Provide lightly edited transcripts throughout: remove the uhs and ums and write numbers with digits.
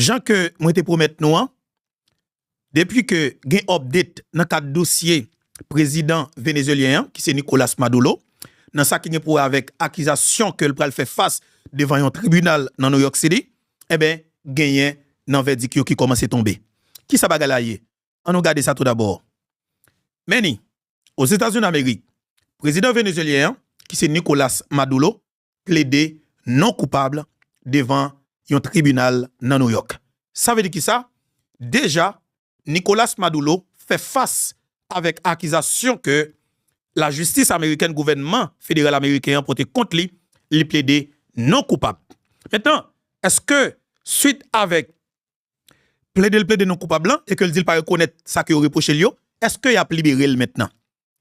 Jean que moi te promettre nous, depuis que gen update dans cadre dossier président vénézuélien qui c'est Nicolas Maduro, dans ça qui est pour avec accusation que le pral fait face devant un tribunal dans New York City, eh ben gagné dans verdict qui commence à tomber. Qui ça bagalaye? On regarde ça tout d'abord. Meni, aux États-Unis d'Amérique, président vénézuélien qui c'est Nicolas Maduro plaidé non coupable devant un tribunal dans New York. Ça veut dire qui ça? Déjà Nicolas Maduro fait face avec accusation que la justice américaine, gouvernement fédéral américain, pour te contre lui, il plaidé non coupable. Maintenant, est-ce que suite avec plaider non coupable et que le dit pas reconnaître ça que reproché lui, est-ce qu'il a libéré le maintenant?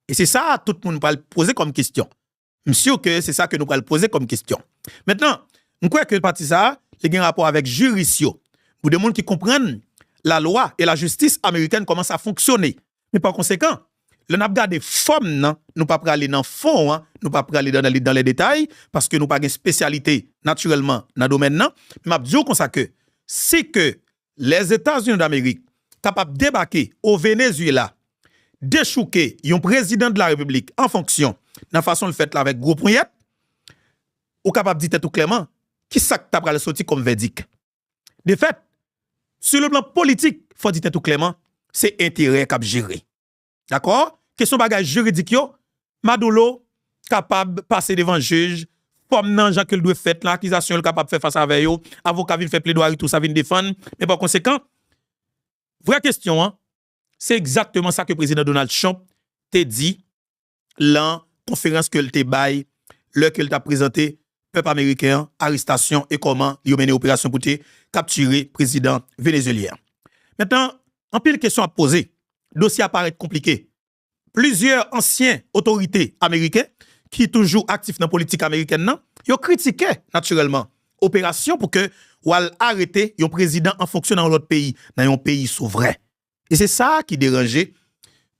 Et c'est ça tout le monde va poser comme question. Monsieur que c'est ça que nous allons poser comme question. Maintenant, on croit que le parti ça, il y a un rapport avec jurisio. Pour des gens qui comprennent la loi et la justice américaine commencent à fonctionner. Mais par conséquent, le n'a pas des formes, nous pas aller dans le fond, nous pas aller dans les détails, parce que nous pas une spécialité naturellement dans le domaine. Mais je dis comme ça que c'est que les États-Unis d'Amérique capables de débarquer au Venezuela, déchouquer un président de la République en fonction de la façon de faire avec gros poignet, ou capable de dire tout clairement, qui ça que t'as sorti comme verdict. De fait, sur le plan politique, il faut dire tout clairement, c'est intérêt qu'a géré. D'accord? Question bagage juridique yo, Maduro capable de passer devant le juge, comme nan Jean que doit faire l'accusation le capable de faire face avec yo, avocat vient faire plaidoirie tout ça vient défendre, mais par conséquent, vraie question c'est exactement ça que le président Donald Trump t'a dit dans conférence que le te bail, le qu'il t'a présenté peuple américain, arrestation et comment il a mené opération pour te capturer président vénézuélien. Maintenant, en pile question à poser, dossier apparaît compliqué. Plusieurs anciens autorités américaines qui sont toujours actifs dans la politique américaine, ils ont critiqué naturellement opération pour que ou arrêter un président en fonction dans l'autre pays, dans un pays souverain. Et c'est ça qui dérangeait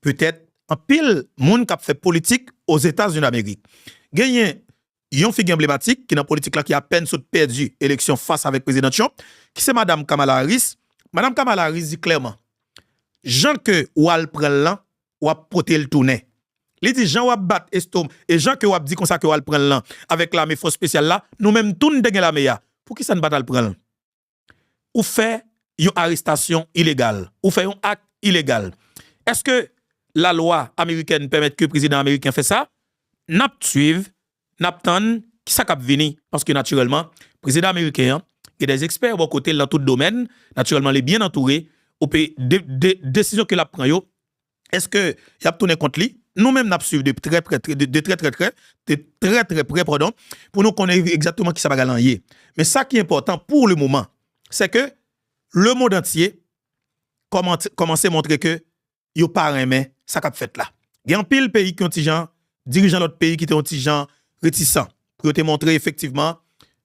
peut-être en pile monde qui a fait politique aux États-Unis d'Amérique. Gagné une figure emblématique qui dans la politique là qui a à peine perdu l'élection face avec le président Trump, qui c'est Madame Kamala Harris. Madame Kamala Harris dit clairement, Jean que ou al prend là, ou a porter le tourner. Il dit Jean ou a battre estom et Jean que ou a dit comme ça que ou al prend là avec l'armée force spéciale là, nous même tout nous la meilleure. Pour qui ça ne bat al prendre? Ou fait une arrestation illégale, ou fait un acte illégal. Est-ce que la loi américaine permet que le président américain fait ça? N'a suivre, n'a attendre qui ça cap venir parce que naturellement, le président américain, il y a des experts au côté dans tout domaine, naturellement les bien entourés, au pays décision que la prend yo. Est-ce que y a tourné contre lui? Nous-mêmes n'a suivre de très près pardon, pour nous connaître exactement qui ça va gagner. Mais ça qui est important pour le moment, c'est que le monde entier commence à montrer que yo pas aimé ça qu'a fait là. Il y a un pile pays qui ont des gens dirigeant l'autre pays qui ont des gens réticents pour te montrer effectivement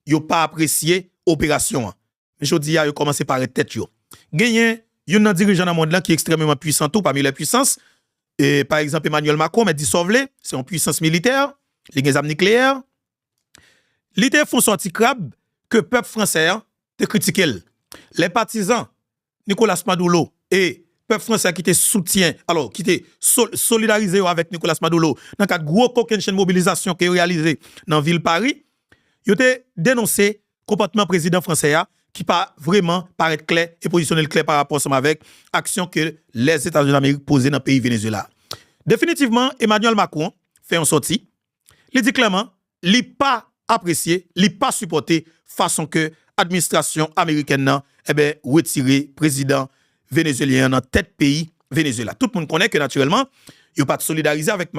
yo pas apprécié opération. Mais je dis yo commencé par tête yo. Gagné un dirigeant dans le monde là qui est extrêmement puissant tout parmi les puissances et par exemple Emmanuel Macron mais dit sauver, c'est une puissance militaire, les armes nucléaires. L'idée font sorti crabe que peuple français te critiqué. Les partisans Nicolas Maduro et peuple français qui te soutient, alors qui te solidarisé avec Nicolas Maduro dans cadre gros coquin mobilisation qui est réalisé dans ville Paris, ils ont dénoncé comportement président français qui pas vraiment paraître clair et positionner clair par rapport avec action que les États-Unis d'Amérique posaient dans le pays Venezuela. Définitivement, Emmanuel Macron fait une sortie. Il dit clairement, il pas apprécié, il pas supporté façon que administration américaine retirer président vénézuélien dans tête pays Venezuela. Tout le monde connaît que naturellement, il pas solidarisé avec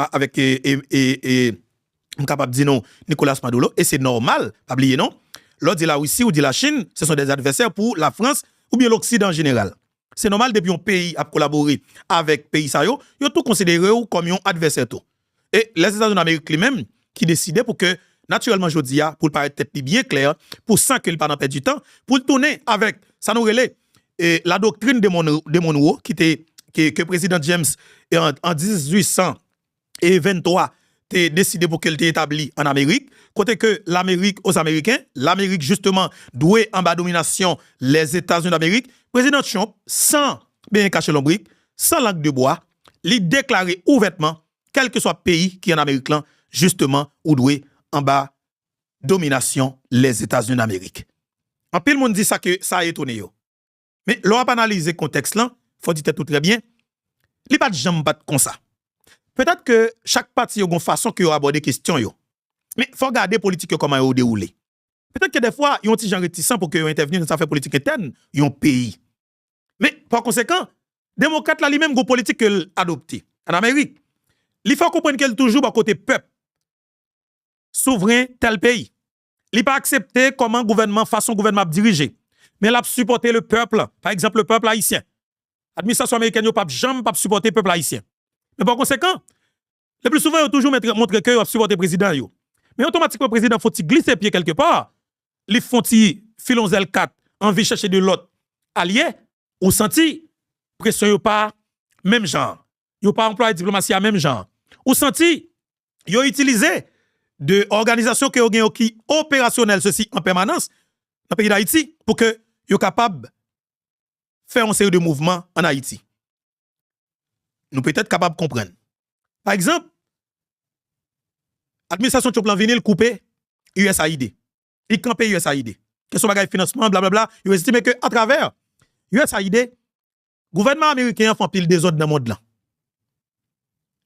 capable de dire non Nicolas Maduro et c'est normal, pas oublier non. L'autre dit la Russie ou dit la Chine, ce sont des adversaires pour la France ou bien l'Occident en général. C'est normal depuis un pays a collaboré avec pays ça yo tout considéré comme un adversaire tout. Et les États-Unis d'Amérique lui-même qui décidaient pour que naturellement jodi a pour paraître tête bien clair pour sans qu'il pas perdre du temps pour tourner avec ça nous relève et la doctrine de Monroe qui était que président James en 1823 t'es décidé pour qu'elle t'ait établi en Amérique, côté que l'Amérique aux Américains, l'Amérique justement doit en bas domination les États-Unis d'Amérique, président Trump, sans bien cacher l'ombrique, sans langue de bois, lui déclarer ouvertement, quel que soit le pays qui est en Amérique là, justement, ou doit en bas domination les États-Unis d'Amérique. En pile monde dit ça que ça a étonné yo. Mais l'on va analyser le contexte là, faut dire tout très bien. Il pas de jambe pas comme ça. Peut-être que chaque parti a une façon que aborder question yo. Mais faut regarder politique comment yo déroulé. Peut-être que des fois, ils ont petit gens réticents pour que yo intervenir dans affaire politique interne, yon pays. Mais par conséquent, démocrate là lui-même go politique qu'il adopté en Amérique. Il faut comprendre qu'elle toujours à côté peuple souverain tel pays. Il pas accepter comment gouvernement façon gouvernement diriger. Mais il a supporté le peuple, par exemple le peuple haïtien. L'administration américaine n'a pas jamais supporté le peuple haïtien. Mais par conséquent, le plus souvent, ils ont toujours montré que ils ont supporté le président. Mais automatiquement, le président faut glisser pied quelque part. Ils font filon zel 4 envie de chercher de l'autre allié ou senti pression yo pas même genre. Yo pas employé diplomatie à même genre. Ou senti yo utilisé de organisations qui opérationnelles ceci en permanence dans le pays d'Haïti pour que yo capable faire une série de mouvements en Haïti. Nous peut-être capable de comprendre. Par exemple, l'administration Trump vient couper USAID. Il campe USAID. Question de financement, blablabla. Il estime que à travers USAID, le gouvernement américain fait pile des autres dans le monde là.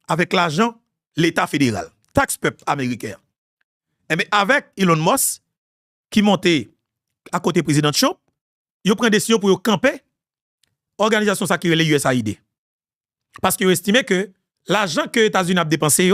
Avec l'argent, l'État fédéral, taxe peuple américain. Et mais avec Elon Musk, qui montait à côté président Trump, il prend des décision pour camper organisation ça qui relève USAID. Parce qu'il estimait que l'argent que les États-Unis ont dépensé,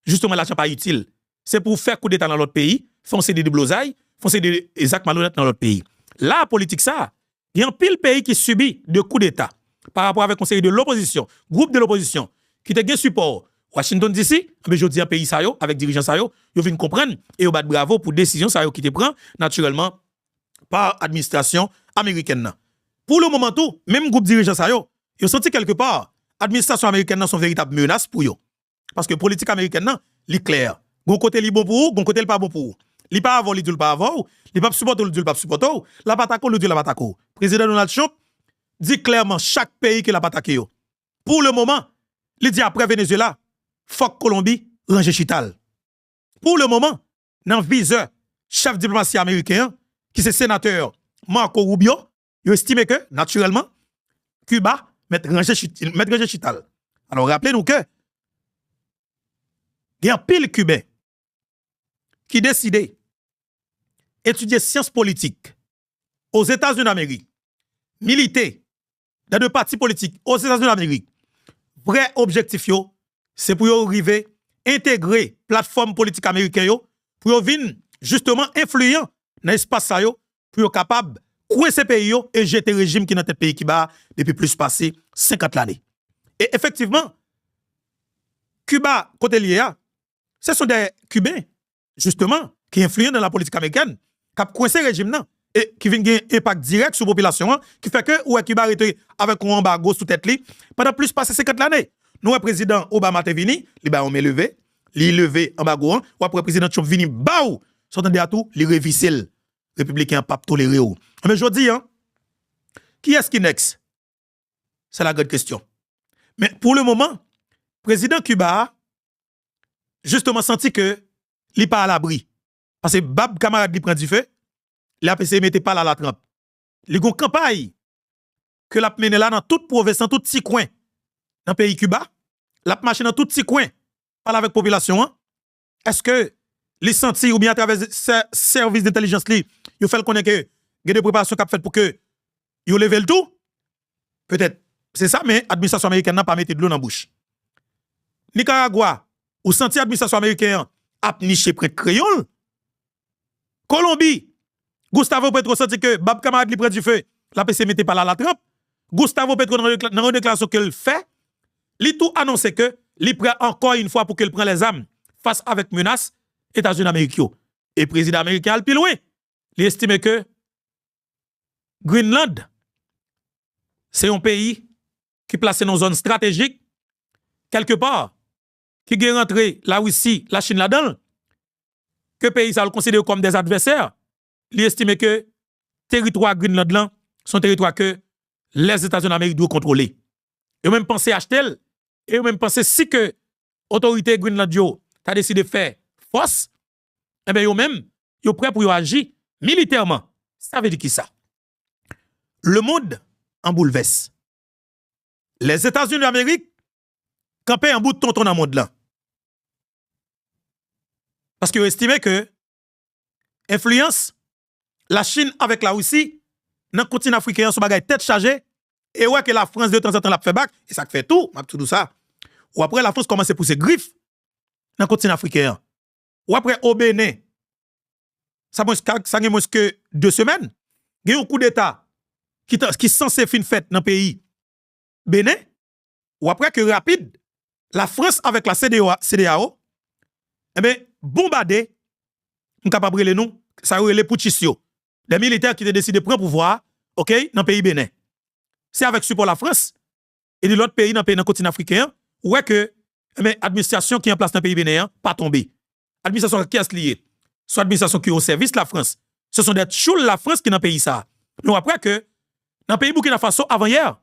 justement l'argent pas utile. C'est pour faire coup d'état dans l'autre pays, foncer des blousailles, foncer des actes malhonnêtes dans l'autre pays. La politique ça, il y a un pile pays qui subit de coups d'état par rapport avec conseil de l'opposition, groupe de l'opposition qui te gain support Washington DC, mais je dis un pays ça yo avec dirigeants ça yo viennent comprendre et yo bat bravo pour décision ça yo qui te prend naturellement par administration américaine. Pour le moment tout, même groupe dirigeants ça yo senti quelque part administration américaine sont véritable menace pour eux. Parce que politique américaine nan, li clair. Gon côté li bon pour ou, gon côté li pas bon pour ou. Li pas avant, li dit pas avant, li pas supporter, li dit pas supporter, la patako, li dit la patako. Président Donald Trump dit clairement chaque pays qui l'a attaqué yo. Pour le moment, il dit après Venezuela, faut Colombie ranger chital. Pour le moment, dans viseur chef diplomatie américain qui c'est sénateur Marco Rubio, il estime que naturellement Cuba mettre ranger chital. Alors rappelez-nous que il y a un pile cubain qui décidait étudier sciences politiques aux États-Unis d'Amérique, militer dans deux partis politiques aux États-Unis d'Amérique. Vrai objectif yo, c'est pour yo arriver intégrer plateforme politique américaine yo, pour yo venir justement influent dans l'espace ça yo, pour yo capable couer ces pays yo et jeter régime qui dans tête pays qui bat depuis plus passé 50 années. Et effectivement, Cuba côté lié, ce sont des Cubains justement qui influent dans la politique américaine, qui ont coincé le régime nan, et qui viennent gagner un impact direct sur la population, qui fait que ouais, Cuba est avec un embargo sous tête li pendant plus passé 50 années. Nous, le président Obama est venu, on met levé, il levé embargo, ou après le président Trump venu, baou, s'entendez à tout, il révissé le républicain pas toléré. Mais je dis, qui est-ce qui next? C'est la grande question. Mais pour le moment, le président Cuba justement senti que il pas à l'abri. Parce que Bab camarade li prend du feu, la PC mettait pas là la trempe. Les gon campagne que la mené là dans toute province, dans tout petit coin dans le pays Cuba, la marché dans tout petit coin, parle avec population. Hein? Est-ce que les senti ou bien à travers services d'intelligence li, yo fait connaître que il y a des préparations qu'a fait pour que yo leve le tout? Peut-être c'est ça, mais l'administration américaine n'a pas mis de l'eau dans la bouche. Nicaragua, ou senti l'administration américaine a niché près créole. Colombie, Gustavo Petro senti que Bab camarade li prend du feu, la PC mettait pas là la trempe. Gustavo Petro dans une déclaration qu'il fait, il tout annoncé que il prend encore une fois pour qu'il prenne les armes face avec menace États-Unis d'Amérique. Et le président américain a plus loin. Il estime que Greenland, c'est un pays qui est placé dans une zone stratégique, quelque part, qui est rentré la Russie, la Chine là-dedans, que pays ça le considère comme des adversaires, il estime que territoire Greenland là, son territoire que les États-Unis d'Amérique doivent contrôler. Et même pensé acheter, et même pensé si que autorité Greenland yo a décidé de faire force, eh bien, yo même, yo prêt pour agir militairement. Ça veut dire qui ça? Le monde en bouleverse. Les États-Unis d'Amérique campent un bout de tonton dans le monde là. Parce qu'ils estimaient que influence la Chine avec la Russie dans le continent africain sont bagaille tête chargée et ouais que la France de temps en temps l'a fait back et ça fait tout, m'a tout ça. Ou après la France commence à pousser griffes dans le continent africain. Ou après au Bénin ça a moins que 2 semaines, il y a un coup d'état qui est censé fin fête dans le pays Bénin. Ou après que rapide la France avec la CEDEAO eh bien bombardé capable les nous ça les putschistes des militaires qui ont décidé de prendre pouvoir OK dans le pays Bénin. C'est avec support la France et de l'autre pays dans le continent africain ouais que l'administration qui est en place dans le pays bénéen pas tombé. Administration qui est liée soit administration qui est au service de la France. Ce sont des choules la France qui est dans le pays ça. Mais après que dans le pays Burkina Faso avant hier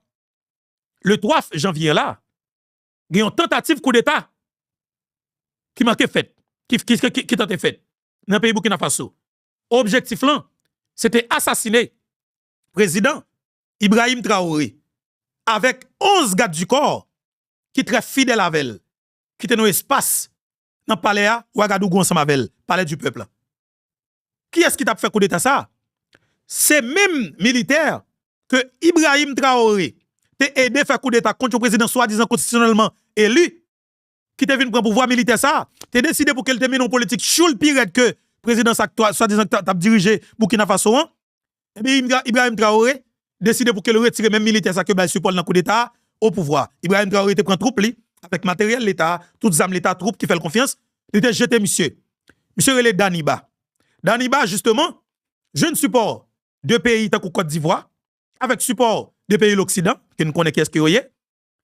le 3 janvier là, il y a une tentative coup d'état qui manquait fait qui tentait fait dans le pays Burkina Faso. Objectif là, c'était assassiner président Ibrahim Traoré avec 11 gardes du corps qui très fidèles à elle, qui étaient dans l'espace dans le palais à Ouagadougou ensemble avec elle, palais du peuple. Qui est-ce qui t'a fait coup d'état ça? C'est même militaire que Ibrahim Traoré t'a aidé à faire coup d'état contre le président soi-disant constitutionnellement élu qui t'a venu prendre pouvoir militaire ça. T'as décidé pour qu'elle termine en politique choule pire que président soi-disant t'a dirigé Burkina Faso. Et bien Ibrahim Traoré décidé pour qu'elle retire même militaire ça que ben support dans coup d'état au pouvoir. Ibrahim Traoré te prend troupe li avec matériel l'état, toutes armes l'état troupe qui fait confiance, il était jeté monsieur. Monsieur relé Daniba. Daniba justement, jeune support de pays tant que Côte d'Ivoire avec support de pays l'Occident que nous connaissons qu'est-ce qu'il y a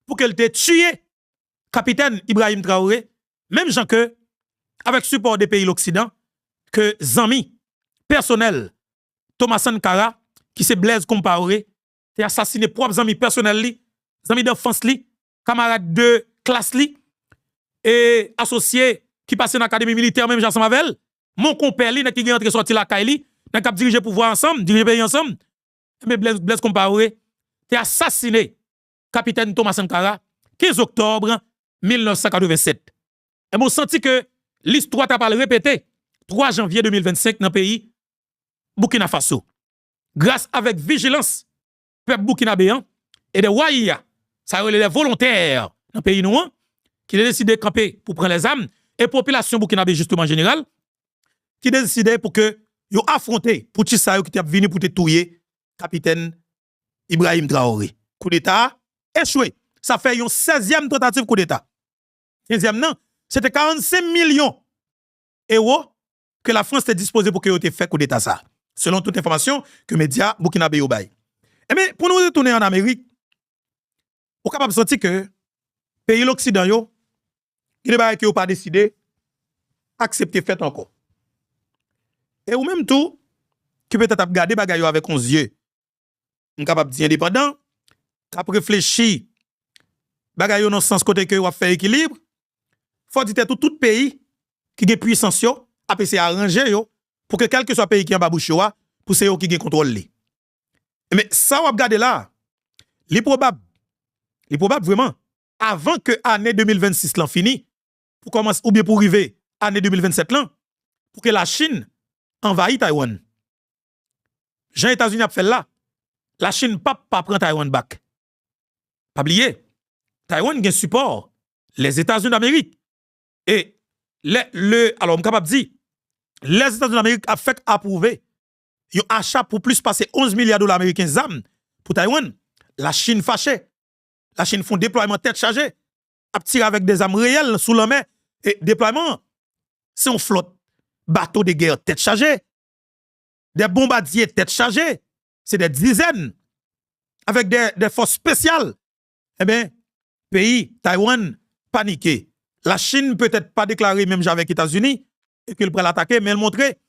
pour qu'elle te tué capitaine Ibrahim Traoré même gens que avec support des pays l'Occident que Zami personnel Thomas Sankara qui se Blaise Compaoré t'es assassiné propre amis personnel li amis d'enfance li camarade de classe li et associé qui passe dans l'académie militaire même Jean Mavel mon compère li qui est entré sorti la caille li n'a cap diriger pouvoir ensemble diriger pays ensemble mais Blaise Compaoré t'es assassiné capitaine Thomas Sankara 15 octobre 1987 et moi senti que l'histoire t'a pas répété 3 janvier 2025 dans le pays Burkina Faso grâce avec vigilance peuple burkinabéen et des Waïa, ça relève les volontaires dans le pays noir qui ont décidé de camper pour prendre les armes et population burkinabé justement en général qui ont décidé pour que yo affronter pour qui ça qui est venu pour te tuer capitaine Ibrahim Traoré. Coup d'état échoué. Ça fait une 16e tentative coup d'état. 15e non, c'était 45 millions d'euros que la France était disposée pour que yo te fait coup d'état ça. Selon toute information que médias burkinabé yo bay. Eh bien, pour nous retourner en Amérique, on est capable de sentir que pays l'Occident, il n'y a pas décidé d'accepter fait encore. Et ou même tout, qui peut-être regarder bagay yo avec 11 yeux, on est capable de dire indépendant, cap réfléchir, bagay yo dans le sens côté que yo fait équilibre, faut dire tout pays qui a puissance yo, a essayer arranger yo, pour que quel que soit pays qui en babouche yo, pour c'est yo qui contrôle li. Mais ça, on va regarder là. Il est probable vraiment, avant que l'année 2026 l'an fini, pour commencer, ou bien pour arriver l'année 2027 là, pour que la Chine envahisse Taïwan. Jean États-Unis a fait là, la Chine pas prend Taïwan back. Pas oublier, Taïwan a support les États-Unis d'Amérique. Et alors, on est capable de dire, les États-Unis d'Amérique a fait approuver un achat pour plus passer 11 milliards de dollars américains d'armes pour Taïwan. La Chine fâchée. La Chine font déploiement tête chargée. A tirer avec des armes réelles sous la main. Et déploiement, c'est une flotte. Bateaux de guerre tête chargée. Des bombardiers tête chargée. C'est des dizaines. Avec des forces spéciales. Eh bien, pays, Taïwan, paniqué. La Chine peut-être pas déclaré même avec les États-Unis et qu'elle pourrait l'attaquer, mais elle montrait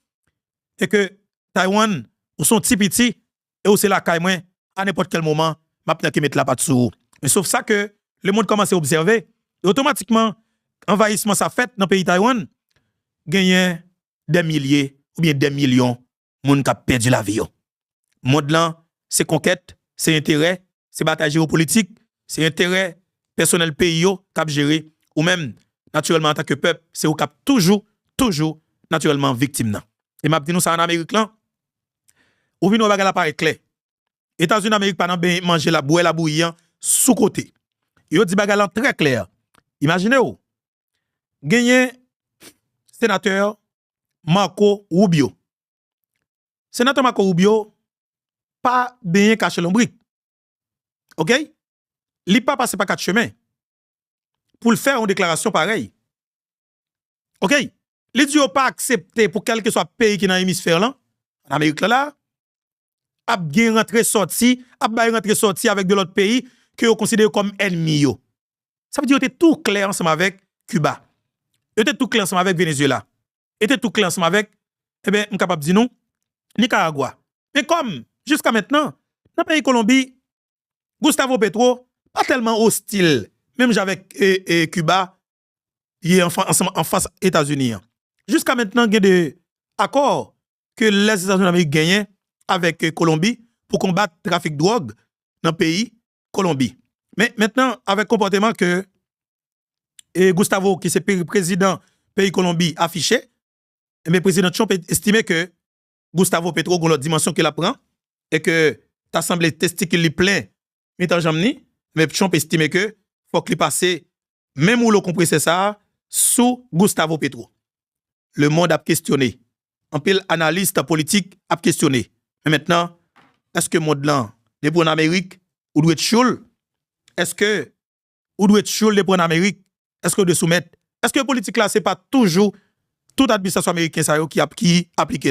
et que Taïwan ou son petit et où c'est la caille moins à n'importe quel moment maintenant qui mettre la patte sous. Mais sauf ça que le monde commence à observer et automatiquement envahissement ça fait dans le pays Taïwan gagne des milliers ou bien des millions de gens qui ont perdu la vie. Monde là, c'est conquête, c'est intérêt, c'est bataille géopolitique, c'est intérêt personnel pays qui a géré ou même naturellement en tant que peuple, c'est au cap toujours naturellement victime. Et m'a dit nous ça en Amérique là, ou vient nous bagarre l'appareil clair. États-Unis d'Amérique pendant ben manger la boue la bouillant sous côté. Yo dit bagarre très clair. Imaginez vous gagner sénateur Marco Rubio. Sénateur Marco Rubio pas bien caché l'ombrique. OK? Li pas passé par quatre chemins pour le faire une déclaration pareille. OK? Li dit pas accepté pour quel que soit pays qui dans l'hémisphère là, en Amérique là, a bien rentré sorti, a bien rentré sorti avec de l'autre pays que vous considérez comme ennemi yo. Ça veut dire que était tout clair ensemble avec Cuba. Était tout clair ensemble avec Venezuela. Était tout clair ensemble avec on capable de dire non Nicaragua. Mais comme jusqu'à maintenant, dans le pays Colombie, Gustavo Petro pas tellement hostile même avec Cuba, il est en face États-Unis. Jusqu'à maintenant, il y a des accords que les États-Unis d'Amérique gagnent avec Colombie pour combattre le trafic de drogue dans le pays Colombie. Mais maintenant, avec le comportement que Gustavo, qui est président pays Colombie, affiché, mais le président Trump estimé que Gustavo Petro a une dimension qu'il apprend et que l'Assemblée testicule plein, mais en jamni, mais Trump estimé que faut qu'il passe même où le compresseur ça sous Gustavo Petro. Le monde a questionné. En pile analyste politique a questionné. Mais maintenant, est-ce que le monde là, depuis en Amérique, ou doit être chaud? Est-ce que ou doit être chaud depuis en Amérique? Est-ce que de soumettre? Est-ce que la politique là, c'est pas toujours toute administration américaine qui applique?